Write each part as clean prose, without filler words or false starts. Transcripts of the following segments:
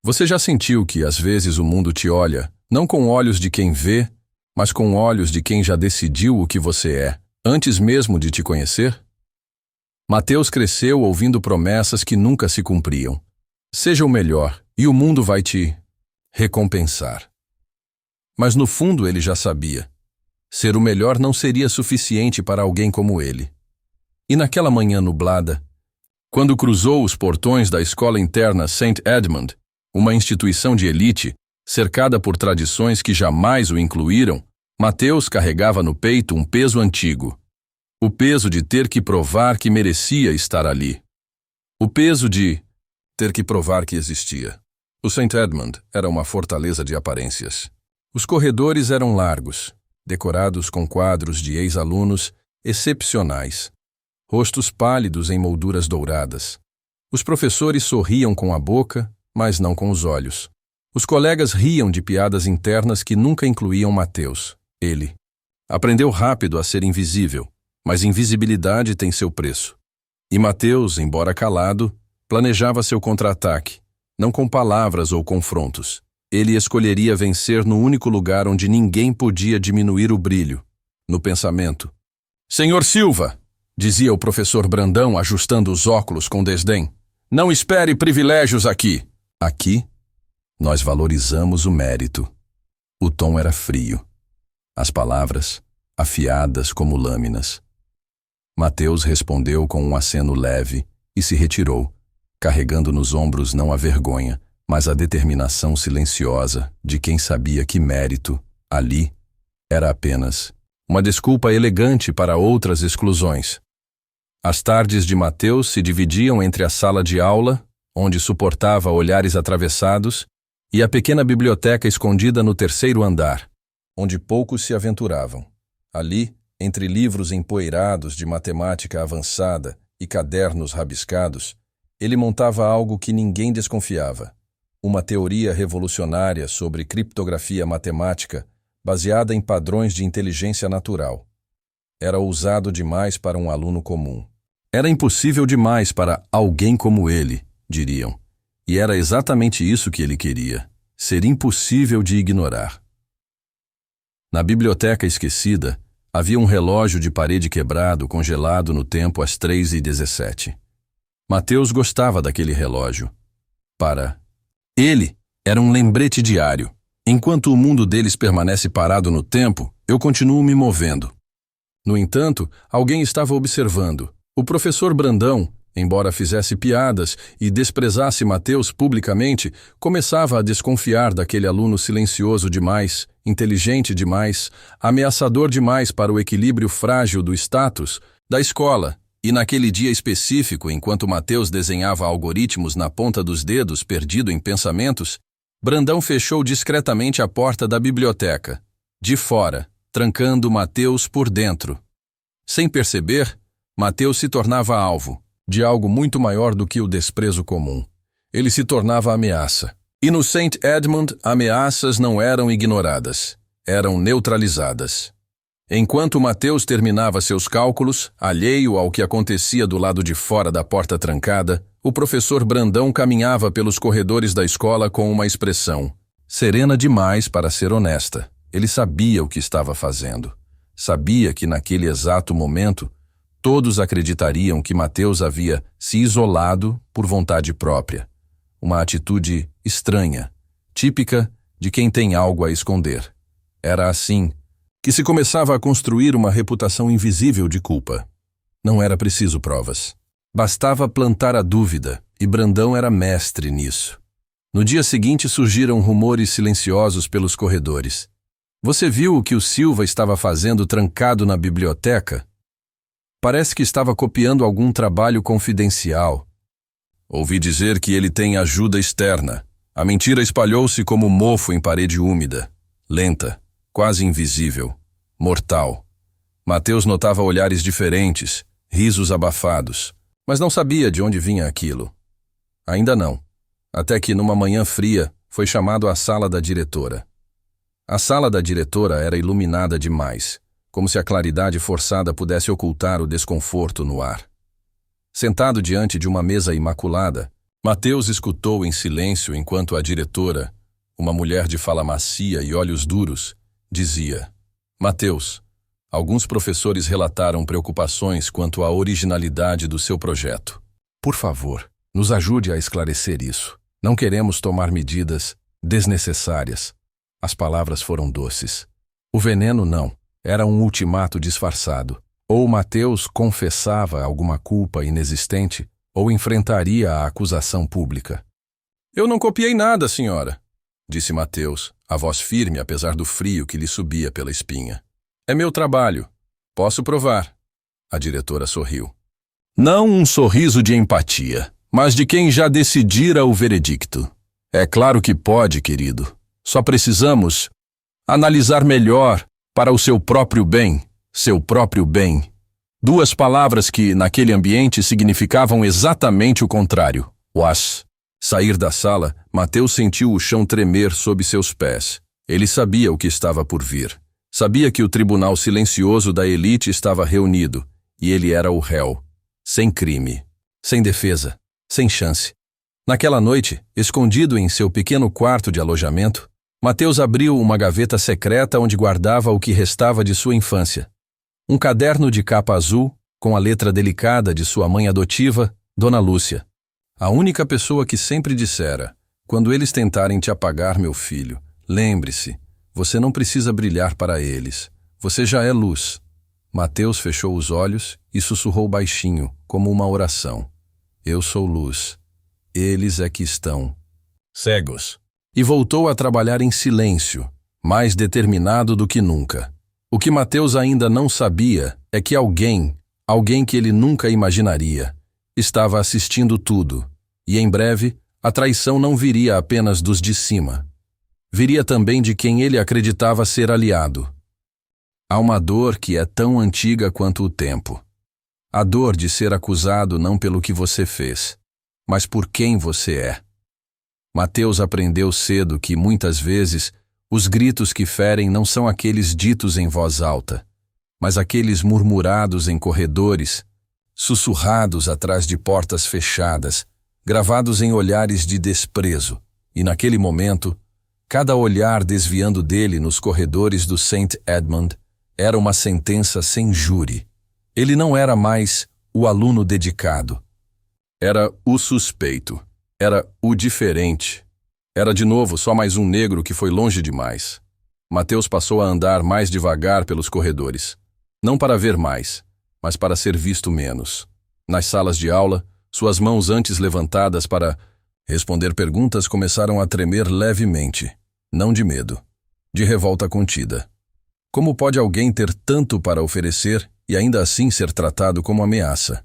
Você já sentiu que, às vezes, o mundo te olha, não com olhos de quem vê, mas com olhos de quem já decidiu o que você é, antes mesmo de te conhecer? Mateus cresceu ouvindo promessas que nunca se cumpriam. Seja o melhor, e o mundo vai te recompensar. Mas no fundo ele já sabia. Ser o melhor não seria suficiente para alguém como ele. E naquela manhã nublada, quando cruzou os portões da escola interna St. Edmund, uma instituição de elite, cercada por tradições que jamais o incluíram, Mateus carregava no peito um peso antigo. O peso de ter que provar que merecia estar ali. O peso de ter que provar que existia. O St. Edmund era uma fortaleza de aparências. Os corredores eram largos, decorados com quadros de ex-alunos excepcionais, rostos pálidos em molduras douradas. Os professores sorriam com a boca, mas não com os olhos. Os colegas riam de piadas internas que nunca incluíam Mateus. Ele aprendeu rápido a ser invisível, mas invisibilidade tem seu preço. E Mateus, embora calado, planejava seu contra-ataque, não com palavras ou confrontos. Ele escolheria vencer no único lugar onde ninguém podia diminuir o brilho, no pensamento. "Senhor Silva", dizia o professor Brandão, ajustando os óculos com desdém, "não espere privilégios aqui." Aqui, nós valorizamos o mérito. O tom era frio. As palavras, afiadas como lâminas. Mateus respondeu com um aceno leve e se retirou, carregando nos ombros não a vergonha, mas a determinação silenciosa de quem sabia que mérito, ali, era apenas uma desculpa elegante para outras exclusões. As tardes de Mateus se dividiam entre a sala de aula, onde suportava olhares atravessados, e a pequena biblioteca escondida no terceiro andar, onde poucos se aventuravam. Ali, entre livros empoeirados de matemática avançada e cadernos rabiscados, ele montava algo que ninguém desconfiava. Uma teoria revolucionária sobre criptografia matemática baseada em padrões de inteligência natural. Era ousado demais para um aluno comum. Era impossível demais para alguém como ele, diriam. E era exatamente isso que ele queria, ser impossível de ignorar. Na biblioteca esquecida, havia um relógio de parede quebrado congelado no tempo às 3h17. Mateus gostava daquele relógio. Para ele, era um lembrete diário. Enquanto o mundo deles permanece parado no tempo, eu continuo me movendo. No entanto, alguém estava observando. O professor Brandão, embora fizesse piadas e desprezasse Mateus publicamente, começava a desconfiar daquele aluno silencioso demais, inteligente demais, ameaçador demais para o equilíbrio frágil do status da escola. E naquele dia específico, enquanto Mateus desenhava algoritmos na ponta dos dedos, perdido em pensamentos, Brandão fechou discretamente a porta da biblioteca, de fora, trancando Mateus por dentro. Sem perceber, Mateus se tornava alvo de algo muito maior do que o desprezo comum. Ele se tornava ameaça. E no St. Edmund, ameaças não eram ignoradas, eram neutralizadas. Enquanto Mateus terminava seus cálculos, alheio ao que acontecia do lado de fora da porta trancada, o professor Brandão caminhava pelos corredores da escola com uma expressão serena demais para ser honesta. Ele sabia o que estava fazendo. Sabia que naquele exato momento, todos acreditariam que Mateus havia se isolado por vontade própria. Uma atitude estranha, típica de quem tem algo a esconder. Era assim que se começava a construir uma reputação invisível de culpa. Não era preciso provas. Bastava plantar a dúvida, e Brandão era mestre nisso. No dia seguinte surgiram rumores silenciosos pelos corredores. Você viu o que o Silva estava fazendo trancado na biblioteca? Parece que estava copiando algum trabalho confidencial. Ouvi dizer que ele tem ajuda externa. A mentira espalhou-se como mofo em parede úmida, lenta, quase invisível, mortal. Mateus notava olhares diferentes, risos abafados, mas não sabia de onde vinha aquilo. Ainda não, até que numa manhã fria foi chamado à sala da diretora. A sala da diretora era iluminada demais, como se a claridade forçada pudesse ocultar o desconforto no ar. Sentado diante de uma mesa imaculada, Mateus escutou em silêncio enquanto a diretora, uma mulher de fala macia e olhos duros, dizia: Mateus, alguns professores relataram preocupações quanto à originalidade do seu projeto. Por favor, nos ajude a esclarecer isso. Não queremos tomar medidas desnecessárias. As palavras foram doces. O veneno não. Era um ultimato disfarçado. Ou Mateus confessava alguma culpa inexistente, ou enfrentaria a acusação pública. Eu não copiei nada, senhora, disse Mateus, a voz firme apesar do frio que lhe subia pela espinha. É meu trabalho. Posso provar. A diretora sorriu. Não um sorriso de empatia, mas de quem já decidira o veredicto. É claro que pode, querido. Só precisamos analisar melhor para o seu próprio bem, seu próprio bem. Duas palavras que, naquele ambiente, significavam exatamente o contrário. Was. Sair da sala, Mateus sentiu o chão tremer sob seus pés. Ele sabia o que estava por vir. Sabia que o tribunal silencioso da elite estava reunido, e ele era o réu. Sem crime, sem defesa, sem chance. Naquela noite, escondido em seu pequeno quarto de alojamento, Mateus abriu uma gaveta secreta onde guardava o que restava de sua infância. Um caderno de capa azul, com a letra delicada de sua mãe adotiva, Dona Lúcia. A única pessoa que sempre dissera: quando eles tentarem te apagar, meu filho, lembre-se, você não precisa brilhar para eles. Você já é luz. Mateus fechou os olhos e sussurrou baixinho, como uma oração. Eu sou luz. Eles é que estão cegos. E voltou a trabalhar em silêncio, mais determinado do que nunca. O que Mateus ainda não sabia é que alguém que ele nunca imaginaria, estava assistindo tudo, e em breve a traição não viria apenas dos de cima. Viria também de quem ele acreditava ser aliado. Há uma dor que é tão antiga quanto o tempo. A dor de ser acusado não pelo que você fez, mas por quem você é. Mateus aprendeu cedo que, muitas vezes, os gritos que ferem não são aqueles ditos em voz alta, mas aqueles murmurados em corredores, sussurrados atrás de portas fechadas, gravados em olhares de desprezo, e naquele momento, cada olhar desviando dele nos corredores do St. Edmund era uma sentença sem júri. Ele não era mais o aluno dedicado. Era o suspeito. Era o diferente. Era de novo só mais um negro que foi longe demais. Mateus passou a andar mais devagar pelos corredores. Não para ver mais, mas para ser visto menos. Nas salas de aula, suas mãos antes levantadas para responder perguntas começaram a tremer levemente. Não de medo, de revolta contida. Como pode alguém ter tanto para oferecer e ainda assim ser tratado como ameaça?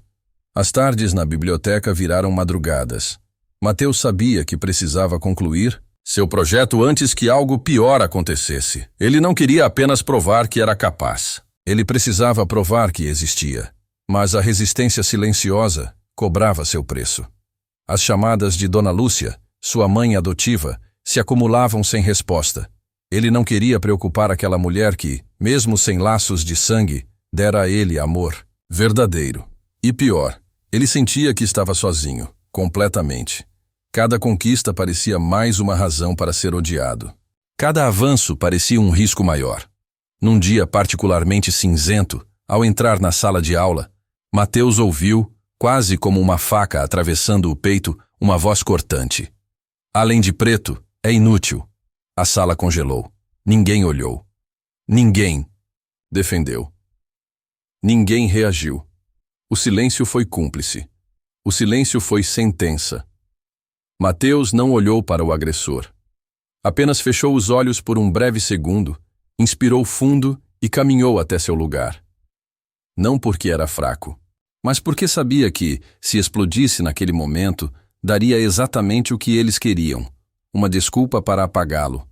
As tardes na biblioteca viraram madrugadas. Mateus sabia que precisava concluir seu projeto antes que algo pior acontecesse. Ele não queria apenas provar que era capaz. Ele precisava provar que existia. Mas a resistência silenciosa cobrava seu preço. As chamadas de Dona Lúcia, sua mãe adotiva, se acumulavam sem resposta. Ele não queria preocupar aquela mulher que, mesmo sem laços de sangue, dera a ele amor verdadeiro. E pior, ele sentia que estava sozinho, completamente. Cada conquista parecia mais uma razão para ser odiado. Cada avanço parecia um risco maior. Num dia particularmente cinzento, ao entrar na sala de aula, Mateus ouviu, quase como uma faca atravessando o peito, uma voz cortante. Além de preto, é inútil. A sala congelou. Ninguém olhou. Ninguém defendeu. Ninguém reagiu. O silêncio foi cúmplice. O silêncio foi sentença. Mateus não olhou para o agressor. Apenas fechou os olhos por um breve segundo, inspirou fundo e caminhou até seu lugar. Não porque era fraco, mas porque sabia que, se explodisse naquele momento, daria exatamente o que eles queriam, uma desculpa para apagá-lo.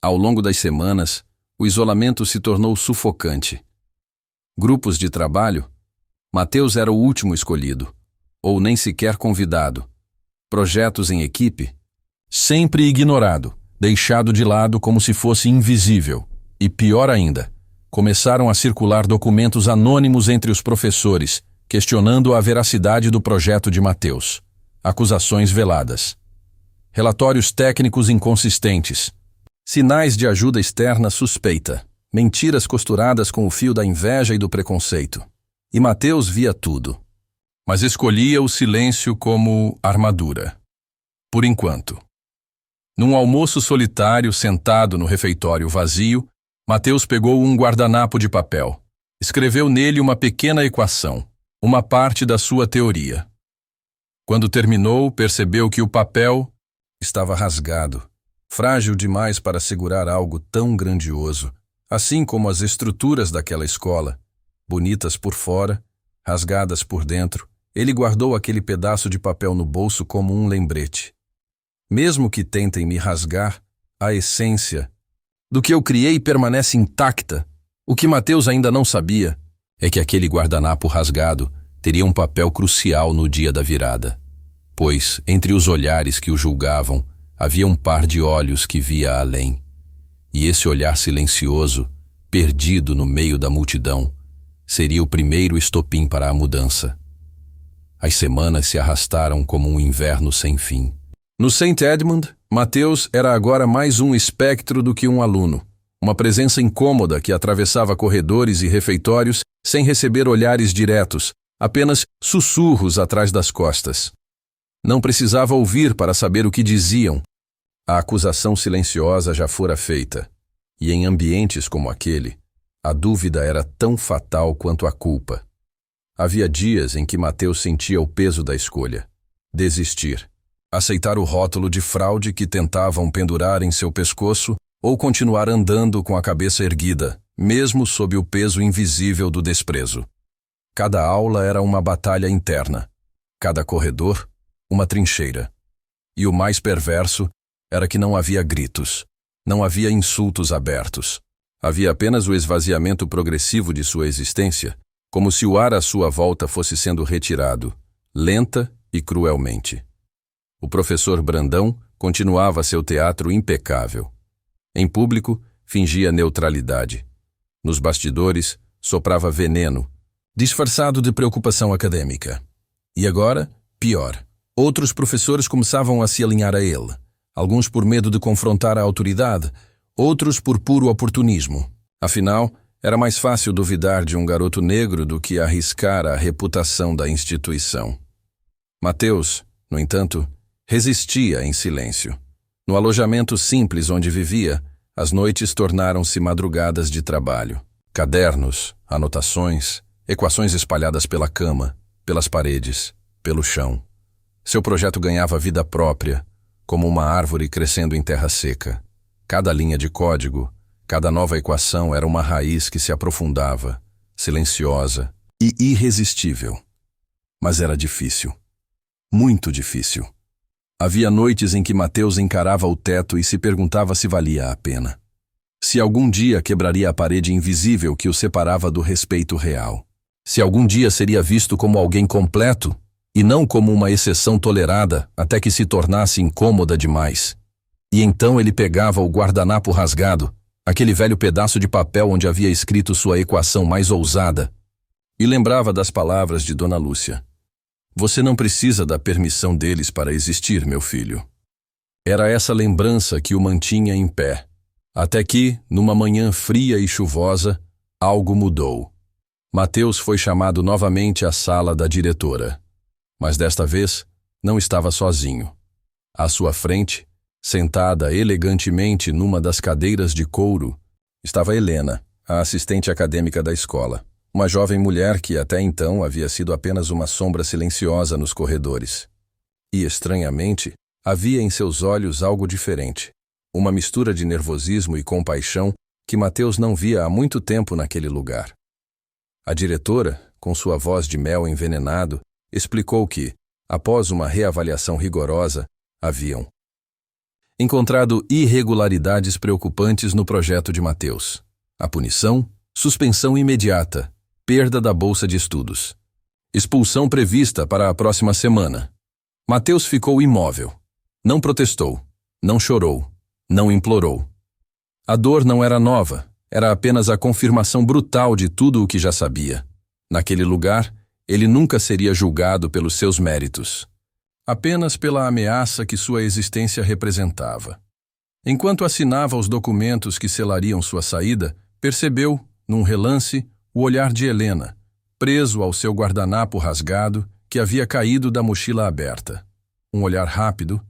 Ao longo das semanas, o isolamento se tornou sufocante. Grupos de trabalho? Mateus era o último escolhido, ou nem sequer convidado. Projetos em equipe? Sempre ignorado, deixado de lado como se fosse invisível. E pior ainda, começaram a circular documentos anônimos entre os professores, questionando a veracidade do projeto de Mateus. acusações veladas, relatórios técnicos inconsistentes, sinais de ajuda externa suspeita, mentiras costuradas com o fio da inveja e do preconceito. E Mateus via tudo, mas escolhia o silêncio como armadura. Por enquanto. Num almoço solitário, sentado no refeitório vazio, Mateus pegou um guardanapo de papel. Escreveu nele uma pequena equação, uma parte da sua teoria. Quando terminou, percebeu que o papel estava rasgado, frágil demais para segurar algo tão grandioso, assim como as estruturas daquela escola, bonitas por fora, rasgadas por dentro. Ele guardou aquele pedaço de papel no bolso como um lembrete. Mesmo que tentem me rasgar, a essência do que eu criei permanece intacta. O que Mateus ainda não sabia é que aquele guardanapo rasgado teria um papel crucial no dia da virada, pois, entre os olhares que o julgavam, havia um par de olhos que via além. E esse olhar silencioso, perdido no meio da multidão, seria o primeiro estopim para a mudança. As semanas se arrastaram como um inverno sem fim. No St. Edmund, Mateus era agora mais um espectro do que um aluno, uma presença incômoda que atravessava corredores e refeitórios sem receber olhares diretos, apenas sussurros atrás das costas. Não precisava ouvir para saber o que diziam. A acusação silenciosa já fora feita, e em ambientes como aquele, a dúvida era tão fatal quanto a culpa. Havia dias em que Mateus sentia o peso da escolha: desistir, aceitar o rótulo de fraude que tentavam pendurar em seu pescoço ou continuar andando com a cabeça erguida, mesmo sob o peso invisível do desprezo. Cada aula era uma batalha interna, cada corredor, uma trincheira. E o mais perverso era que não havia gritos, não havia insultos abertos. Havia apenas o esvaziamento progressivo de sua existência, como se o ar à sua volta fosse sendo retirado, lenta e cruelmente. O professor Brandão continuava seu teatro impecável. Em público, fingia neutralidade. Nos bastidores, soprava veneno, disfarçado de preocupação acadêmica. E agora, pior. Outros professores começavam a se alinhar a ele, alguns por medo de confrontar a autoridade, outros por puro oportunismo. Afinal, era mais fácil duvidar de um garoto negro do que arriscar a reputação da instituição. Mateus, no entanto, resistia em silêncio. No alojamento simples onde vivia, as noites tornaram-se madrugadas de trabalho. Cadernos, anotações, equações espalhadas pela cama, pelas paredes, pelo chão. Seu projeto ganhava vida própria, como uma árvore crescendo em terra seca. Cada linha de código, cada nova equação era uma raiz que se aprofundava, silenciosa e irresistível. Mas era difícil. Muito difícil. Havia noites em que Mateus encarava o teto e se perguntava se valia a pena. Se algum dia quebraria a parede invisível que o separava do respeito real. Se algum dia seria visto como alguém completo e não como uma exceção tolerada até que se tornasse incômoda demais. E então ele pegava o guardanapo rasgado, aquele velho pedaço de papel onde havia escrito sua equação mais ousada, e lembrava das palavras de Dona Lúcia. Você não precisa da permissão deles para existir, meu filho. Era essa lembrança que o mantinha em pé, até que, numa manhã fria e chuvosa, algo mudou. Mateus foi chamado novamente à sala da diretora, mas desta vez não estava sozinho. À sua frente, sentada elegantemente numa das cadeiras de couro, estava Helena, a assistente acadêmica da escola. Uma jovem mulher que até então havia sido apenas uma sombra silenciosa nos corredores. E, estranhamente, havia em seus olhos algo diferente. Uma mistura de nervosismo e compaixão que Mateus não via há muito tempo naquele lugar. A diretora, com sua voz de mel envenenado, explicou que, após uma reavaliação rigorosa, haviam encontrado irregularidades preocupantes no projeto de Mateus. A punição, suspensão imediata, perda da bolsa de estudos. Expulsão prevista para a próxima semana. Mateus ficou imóvel. Não protestou, não chorou, não implorou. A dor não era nova, era apenas a confirmação brutal de tudo o que já sabia. Naquele lugar, ele nunca seria julgado pelos seus méritos. apenas pela ameaça que sua existência representava. Enquanto assinava os documentos que selariam sua saída, percebeu, num relance, o olhar de Helena, preso ao seu guardanapo rasgado que havia caído da mochila aberta. Um olhar rápido,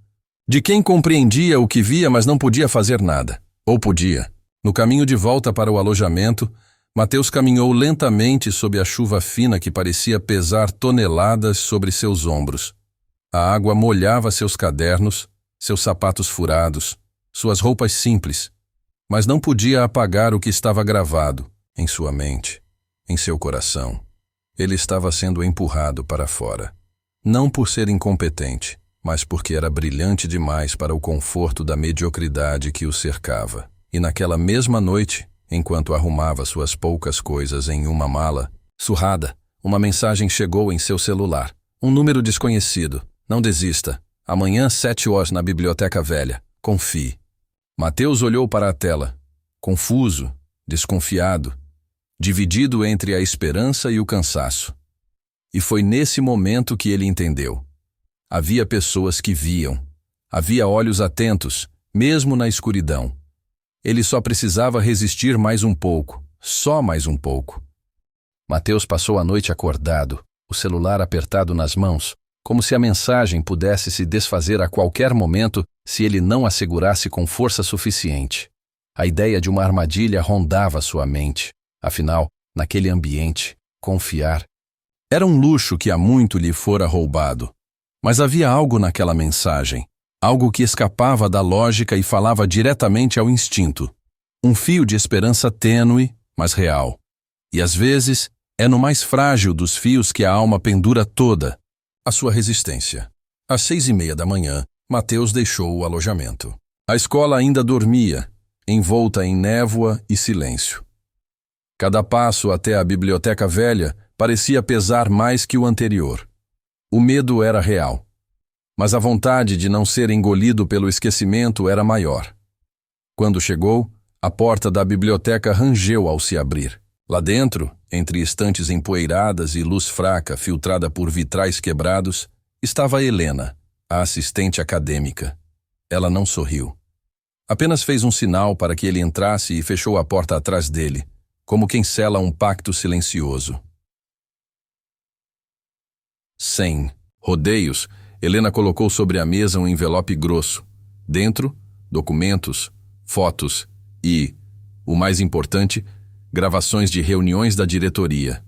de quem compreendia o que via, mas não podia fazer nada. Ou podia. No caminho de volta para o alojamento, Mateus caminhou lentamente sob a chuva fina que parecia pesar toneladas sobre seus ombros. A água molhava seus cadernos, seus sapatos furados, suas roupas simples, mas não podia apagar o que estava gravado em sua mente, em seu coração. Ele estava sendo empurrado para fora. Não por ser incompetente, mas porque era brilhante demais para o conforto da mediocridade que o cercava. E naquela mesma noite, enquanto arrumava suas poucas coisas em uma mala, surrada, uma mensagem chegou em seu celular. Um número desconhecido. Não desista. Amanhã, 7 horas na Biblioteca Velha. Confie. Mateus olhou para a tela, confuso, desconfiado, dividido entre a esperança e o cansaço. E foi nesse momento que ele entendeu. Havia pessoas que viam. Havia olhos atentos, mesmo na escuridão. Ele só precisava resistir mais um pouco, só mais um pouco. Mateus passou a noite acordado, o celular apertado nas mãos, como se a mensagem pudesse se desfazer a qualquer momento se ele não a segurasse com força suficiente. A ideia de uma armadilha rondava sua mente. Afinal, naquele ambiente, confiar era um luxo que há muito lhe fora roubado. Mas havia algo naquela mensagem, algo que escapava da lógica e falava diretamente ao instinto. Um fio de esperança tênue, mas real. E às vezes, é no mais frágil dos fios que a alma pendura toda, a sua resistência. Às 6:30 da manhã, Mateus deixou o alojamento. A escola ainda dormia, envolta em névoa e silêncio. Cada passo até a Biblioteca Velha parecia pesar mais que o anterior. O medo era real, mas a vontade de não ser engolido pelo esquecimento era maior. Quando chegou, a porta da biblioteca rangeu ao se abrir. Lá dentro, entre estantes empoeiradas e luz fraca filtrada por vitrais quebrados, estava Helena, a assistente acadêmica. Ela não sorriu. Apenas fez um sinal para que ele entrasse e fechou a porta atrás dele, como quem sela um pacto silencioso. Sem rodeios, Helena colocou sobre a mesa um envelope grosso. Dentro, documentos, fotos e, o mais importante, gravações de reuniões da diretoria.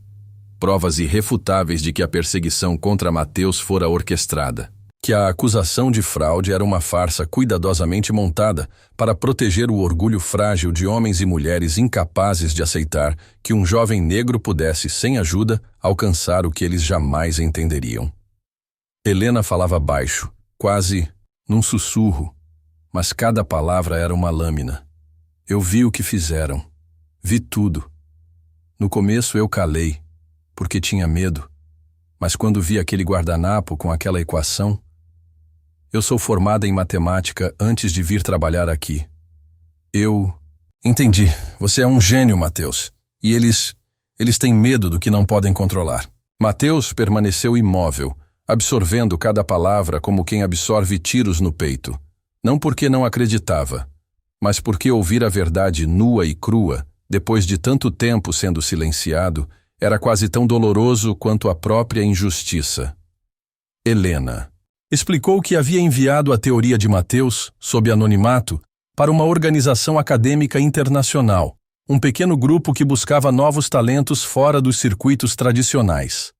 Provas irrefutáveis de que a perseguição contra Mateus fora orquestrada. Que a acusação de fraude era uma farsa cuidadosamente montada para proteger o orgulho frágil de homens e mulheres incapazes de aceitar que um jovem negro pudesse, sem ajuda, alcançar o que eles jamais entenderiam. Helena falava baixo, quase num sussurro, mas cada palavra era uma lâmina. Eu vi o que fizeram. Vi tudo. No começo eu calei, porque tinha medo, mas quando vi aquele guardanapo com aquela equação... Eu sou formada em matemática antes de vir trabalhar aqui. Eu... Entendi. Você é um gênio, Mateus. E eles têm medo do que não podem controlar. Mateus permaneceu imóvel, absorvendo cada palavra como quem absorve tiros no peito. Não porque não acreditava, mas porque ouvir a verdade nua e crua, depois de tanto tempo sendo silenciado, era quase tão doloroso quanto a própria injustiça. Helena explicou que havia enviado a teoria de Mateus, sob anonimato, para uma organização acadêmica internacional, um pequeno grupo que buscava novos talentos fora dos circuitos tradicionais.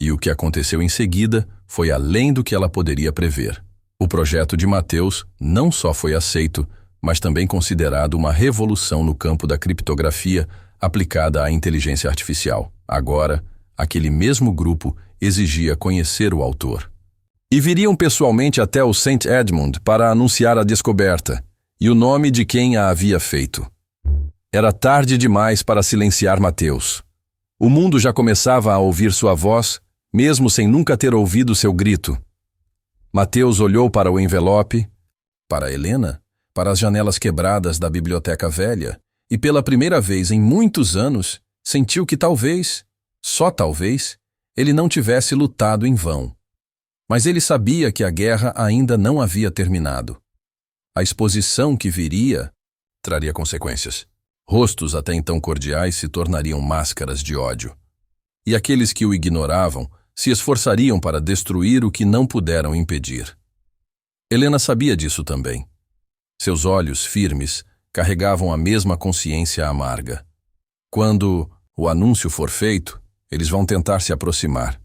E o que aconteceu em seguida foi além do que ela poderia prever. O projeto de Mateus não só foi aceito, mas também considerado uma revolução no campo da criptografia aplicada à inteligência artificial. Agora, aquele mesmo grupo exigia conhecer o autor. E viriam pessoalmente até o St. Edmund para anunciar a descoberta e o nome de quem a havia feito. Era tarde demais para silenciar Mateus. O mundo já começava a ouvir sua voz, mesmo sem nunca ter ouvido seu grito. Mateus olhou para o envelope, para Helena, para as janelas quebradas da Biblioteca Velha e pela primeira vez em muitos anos sentiu que talvez, só talvez, ele não tivesse lutado em vão. Mas ele sabia que a guerra ainda não havia terminado. A exposição que viria traria consequências. Rostos até então cordiais se tornariam máscaras de ódio. E aqueles que o ignoravam se esforçariam para destruir o que não puderam impedir. Helena sabia disso também. Seus olhos firmes carregavam a mesma consciência amarga. Quando o anúncio for feito, eles vão tentar se aproximar.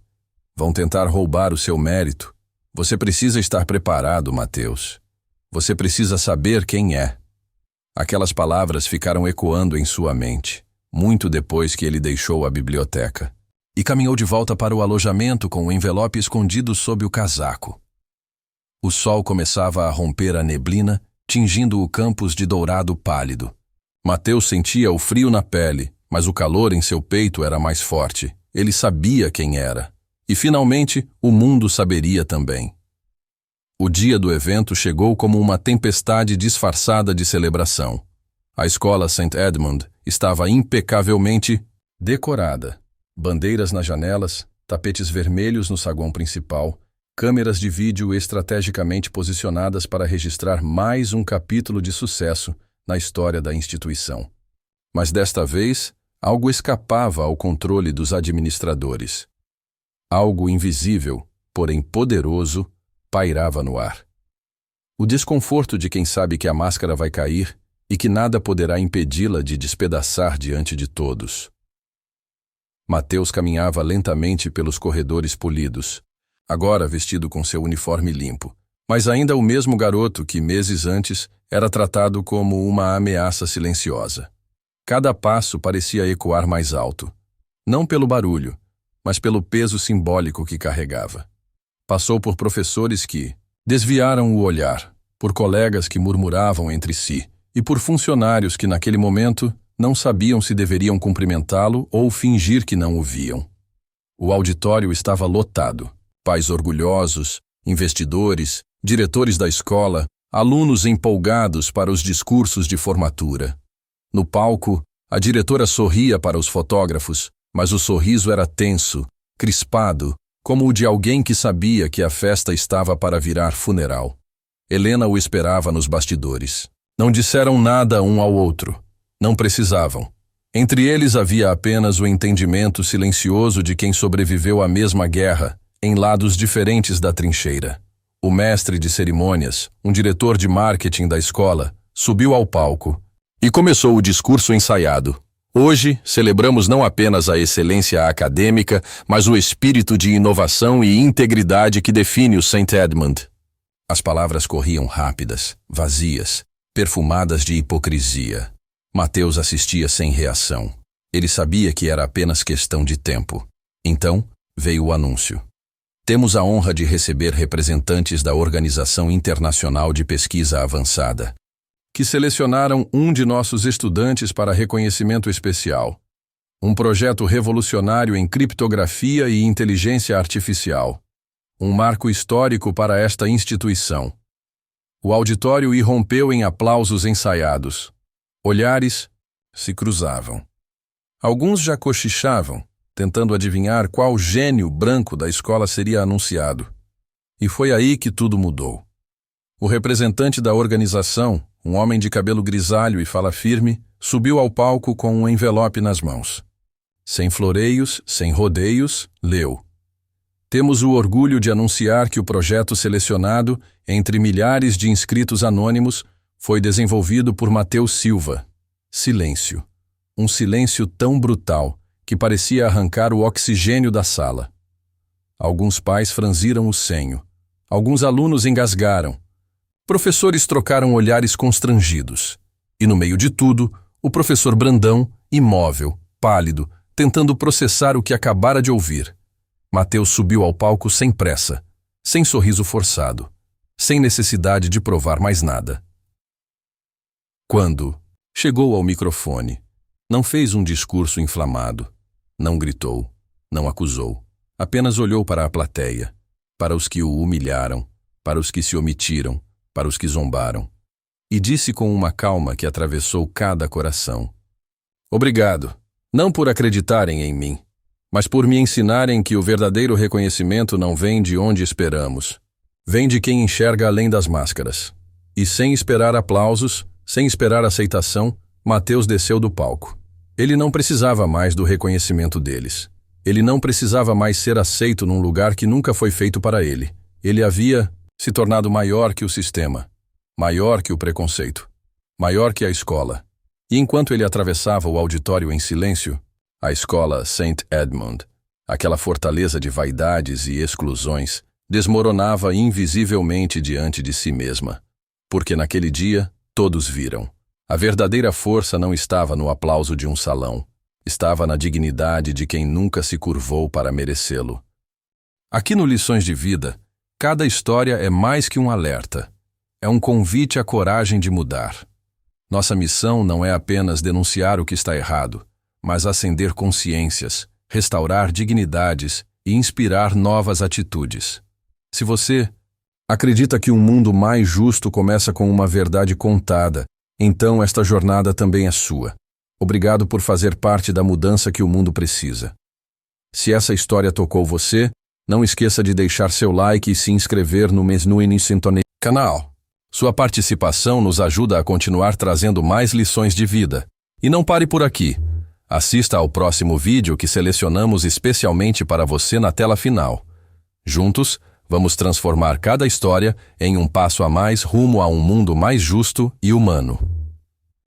Vão tentar roubar o seu mérito. Você precisa estar preparado, Mateus. Você precisa saber quem é. Aquelas palavras ficaram ecoando em sua mente, muito depois que ele deixou a biblioteca, e caminhou de volta para o alojamento com o envelope escondido sob o casaco. O sol começava a romper a neblina, tingindo o campus de dourado pálido. Mateus sentia o frio na pele, mas o calor em seu peito era mais forte. Ele sabia quem era. E, finalmente, o mundo saberia também. O dia do evento chegou como uma tempestade disfarçada de celebração. A escola St. Edmund estava impecavelmente decorada. Bandeiras nas janelas, tapetes vermelhos no saguão principal, câmeras de vídeo estrategicamente posicionadas para registrar mais um capítulo de sucesso na história da instituição. Mas desta vez, algo escapava ao controle dos administradores. Algo invisível, porém poderoso, pairava no ar. O desconforto de quem sabe que a máscara vai cair e que nada poderá impedi-la de despedaçar diante de todos. Mateus caminhava lentamente pelos corredores polidos, agora vestido com seu uniforme limpo, mas ainda o mesmo garoto que meses antes era tratado como uma ameaça silenciosa. Cada passo parecia ecoar mais alto, não pelo barulho, mas pelo peso simbólico que carregava. Passou por professores que desviaram o olhar, por colegas que murmuravam entre si e por funcionários que naquele momento não sabiam se deveriam cumprimentá-lo ou fingir que não o viam. O auditório estava lotado. Pais orgulhosos, investidores, diretores da escola, alunos empolgados para os discursos de formatura. No palco, a diretora sorria para os fotógrafos, mas o sorriso era tenso, crispado, como o de alguém que sabia que a festa estava para virar funeral. Helena o esperava nos bastidores. Não disseram nada um ao outro. Não precisavam. Entre eles havia apenas o entendimento silencioso de quem sobreviveu à mesma guerra, em lados diferentes da trincheira. O mestre de cerimônias, um diretor de marketing da escola, subiu ao palco e começou o discurso ensaiado. Hoje, celebramos não apenas a excelência acadêmica, mas o espírito de inovação e integridade que define o St. Edmund. As palavras corriam rápidas, vazias, perfumadas de hipocrisia. Mateus assistia sem reação. Ele sabia que era apenas questão de tempo. Então, veio o anúncio. Temos a honra de receber representantes da Organização Internacional de Pesquisa Avançada, que selecionaram um de nossos estudantes para reconhecimento especial. Um projeto revolucionário em criptografia e inteligência artificial. Um marco histórico para esta instituição. O auditório irrompeu em aplausos ensaiados. Olhares se cruzavam. Alguns já cochichavam, tentando adivinhar qual gênio branco da escola seria anunciado. E foi aí que tudo mudou. O representante da organização, um homem de cabelo grisalho e fala firme, subiu ao palco com um envelope nas mãos. Sem floreios, sem rodeios, leu. Temos o orgulho de anunciar que o projeto selecionado, entre milhares de inscritos anônimos, foi desenvolvido por Mateus Silva. Silêncio. Um silêncio tão brutal que parecia arrancar o oxigênio da sala. Alguns pais franziram o senho. Alguns alunos engasgaram. Professores trocaram olhares constrangidos. E no meio de tudo, o professor Brandão, imóvel, pálido, tentando processar o que acabara de ouvir. Mateus subiu ao palco sem pressa, sem sorriso forçado, sem necessidade de provar mais nada. Quando chegou ao microfone, não fez um discurso inflamado, não gritou, não acusou, apenas olhou para a plateia, para os que o humilharam, para os que se omitiram, para os que zombaram, e disse com uma calma que atravessou cada coração: Obrigado, não por acreditarem em mim, mas por me ensinarem que o verdadeiro reconhecimento não vem de onde esperamos. Vem de quem enxerga além das máscaras. E sem esperar aplausos, sem esperar aceitação, Mateus desceu do palco. Ele não precisava mais do reconhecimento deles. Ele não precisava mais ser aceito num lugar que nunca foi feito para ele. Ele havia se tornado maior que o sistema, maior que o preconceito, maior que a escola. E enquanto ele atravessava o auditório em silêncio, a escola St. Edmund, aquela fortaleza de vaidades e exclusões, desmoronava invisivelmente diante de si mesma. Porque naquele dia, todos viram. A verdadeira força não estava no aplauso de um salão. Estava na dignidade de quem nunca se curvou para merecê-lo. Aqui no Lições de Vida, cada história é mais que um alerta. É um convite à coragem de mudar. Nossa missão não é apenas denunciar o que está errado, mas acender consciências, restaurar dignidades e inspirar novas atitudes. Se você acredita que um mundo mais justo começa com uma verdade contada, então esta jornada também é sua. Obrigado por fazer parte da mudança que o mundo precisa. Se essa história tocou você, não esqueça de deixar seu like e se inscrever no Menuhin Sintonia canal. Sua participação nos ajuda a continuar trazendo mais lições de vida. E não pare por aqui. Assista ao próximo vídeo que selecionamos especialmente para você na tela final. Juntos, vamos transformar cada história em um passo a mais rumo a um mundo mais justo e humano.